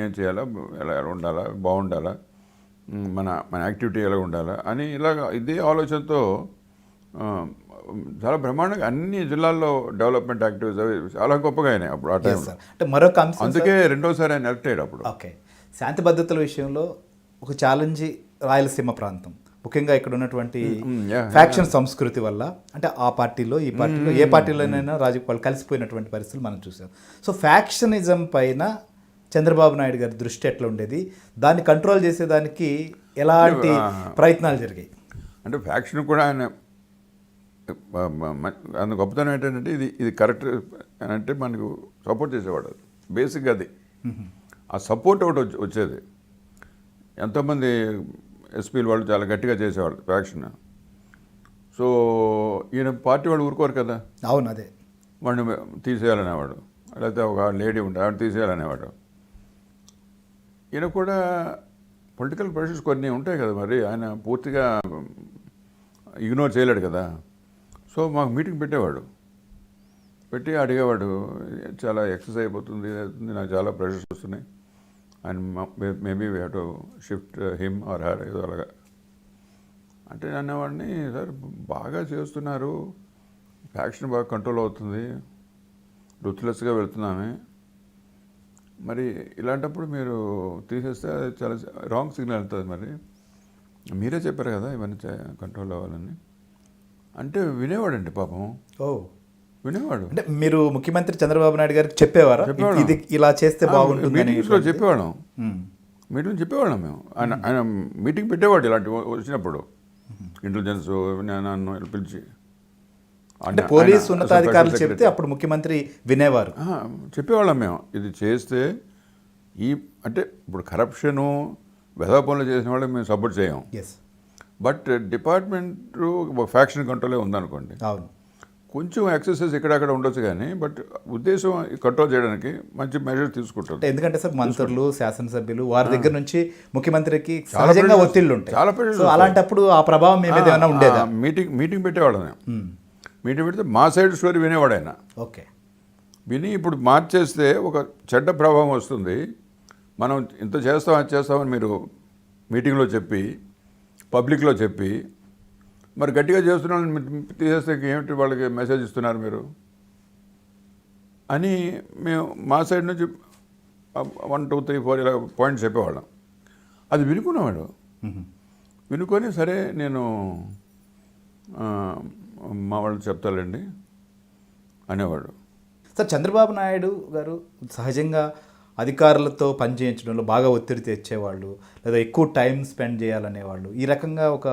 ఏం చేయాలా, ఎలా ఎలా ఉండాలా, బాగుండాలా, మన మన యాక్టివిటీ ఎలా ఉండాలా అని ఇలాగ ఇదే ఆలోచనతో ఆ, చాలా బ్రహ్మాండంగా అన్ని జిల్లాల్లో డెవలప్మెంట్ యాక్టివిటీస్ అవి చాలా గొప్పగా అయినాయి అప్పుడు ఆ టైంలో. అంటే మరొక అంశం అందుకే రెండోసారి ఆయన ఎలక్ట్ అయ్యాడు అప్పుడు. ఓకే, శాంతి భద్రతల విషయంలో ఒక ఛాలెంజ్ రాయలసీమ ప్రాంతం, ముఖ్యంగా ఇక్కడ ఉన్నటువంటి ఫ్యాక్షన్ సంస్కృతి వల్ల, అంటే ఆ పార్టీలో ఈ పార్టీలో ఏ పార్టీలోనైనా వాళ్ళు కలిసిపోయినటువంటి పరిస్థితులు మనం చూసాం. సో ఫ్యాక్షనిజం పైన చంద్రబాబు నాయుడు గారి దృష్టి ఎట్లా ఉండేది, దాన్ని కంట్రోల్ చేసేదానికి ఎలాంటి ప్రయత్నాలు జరిగాయి? అంటే ఫ్యాక్షన్ కూడా ఆయన అందు గొప్పతనం ఏంటంటే ఇది కరెక్ట్ అని అంటే మనకు సపోర్ట్ చేసేవాడు. బేసిక్గా అది ఆ సపోర్ట్ ఒకటి వచ్చేది. ఎంతోమంది ఎస్పీలు వాళ్ళు చాలా గట్టిగా చేసేవాళ్ళు ఫ్యాక్షన్. సో ఈయన పార్టీ వాళ్ళు ఊరుకోరు కదా. అవును, అదే వాడిని తీసేయాలనేవాడు, లేకపోతే ఒక లేడీ ఉంటే ఆవిడ తీసేయాలనేవాడు. ఈయన కూడా పొలిటికల్ ప్రెషర్స్ కొన్ని ఉంటాయి కదా, మరి ఆయన పూర్తిగా ఇగ్నోర్ చేయలేడు కదా. సో మాకు మీటింగ్ పెట్టేవాడు, పెట్టి అడిగేవాడు, చాలా ఎక్సెస్ అయిపోతుంది, నాకు చాలా ప్రెషర్స్ వస్తున్నాయి and maybe we have to shift him or her ఏదో అలాగా అంటే అనేవాడిని. సార్ బాగా చేస్తున్నారు, ఫ్యాక్షన్ బాగా కంట్రోల్ అవుతుంది, రుత్లెస్గా వెళ్తున్నామే, మరి ఇలాంటప్పుడు మీరు తీసేస్తే అది చాలా రాంగ్ సిగ్నల్ వెళ్తుంది. మరి మీరే చెప్పారు కదా ఇవన్నీ కంట్రోల్ అవ్వాలని అంటే వినేవాడండి పాపం. వినేవాడు. అంటే మీరు ముఖ్యమంత్రి చంద్రబాబు నాయుడు గారికి చెప్పేవారా ఇది ఇలా చేస్తే బాగుంటుంది? మీటింగ్స్లో చెప్పేవాళ్ళం, మీటింగ్ చెప్పేవాళ్ళం మేము. ఆయన మీటింగ్ పెట్టేవాడు ఇలాంటి వచ్చినప్పుడు, ఇంటెలిజెన్స్ నన్ను పిలిచి. అంటే పోలీస్ ఉన్నతాధికారులు చెప్తే అప్పుడు ముఖ్యమంత్రి వినేవారు. చెప్పేవాళ్ళం మేము, ఇది చేస్తే ఈ అంటే ఇప్పుడు కరప్షను వెధవ పనులు చేసిన వాళ్ళకి మేము సపోర్ట్ చేయం. బట్ డిపార్ట్మెంట్ ఫ్యాక్షన్ కంట్రోలే ఉందనుకోండి, అవును, కొంచెం ఎక్సెసెస్ ఇక్కడక్కడ ఉండొచ్చు కానీ బట్ ఉద్దేశం కంట్రోల్ చేయడానికి మంచి మెజర్ తీసుకుంటారు. ఎందుకంటే సార్ మంత్రులు, శాసనసభ్యులు వారి దగ్గర నుంచి ముఖ్యమంత్రికి సహజంగా ఒత్తిళ్ళు ఉంటాయి. చాలా ప్రెషర్. అలాంటప్పుడు ఆ ప్రభావం మీద ఏమైనా ఉండేదా? మీటింగ్ పెట్టేవాడు. మీటింగ్ పెడితే మా సైడ్ స్టోరీ వినేవాడు ఆయన. ఓకే, విని ఇప్పుడు మార్చేస్తే ఒక చెడ్డ ప్రభావం వస్తుంది, మనం ఇంత చేస్తాం అది చేస్తామని మీరు మీటింగ్లో చెప్పి పబ్లిక్లో చెప్పి మరి గట్టిగా చేస్తున్నాను తీసేస్తే ఏమిటి వాళ్ళకి మెసేజ్ ఇస్తున్నారు మీరు అని మేము మా సైడ్ నుంచి 1, 2, 3, 4 ఇలా పాయింట్స్ చెప్పేవాళ్ళం. అది వినుకునేవాడు. వినుకొని సరే నేను మా వాళ్ళు చెప్తాలండి అనేవాడు. సార్ చంద్రబాబు నాయుడు గారు సహజంగా అధికారులతో పనిచేయించడంలో బాగా ఒత్తిడి తెచ్చేవాళ్ళు, లేదా ఎక్కువ టైం స్పెండ్ చేయాలనేవాళ్ళు. ఈ రకంగా ఒక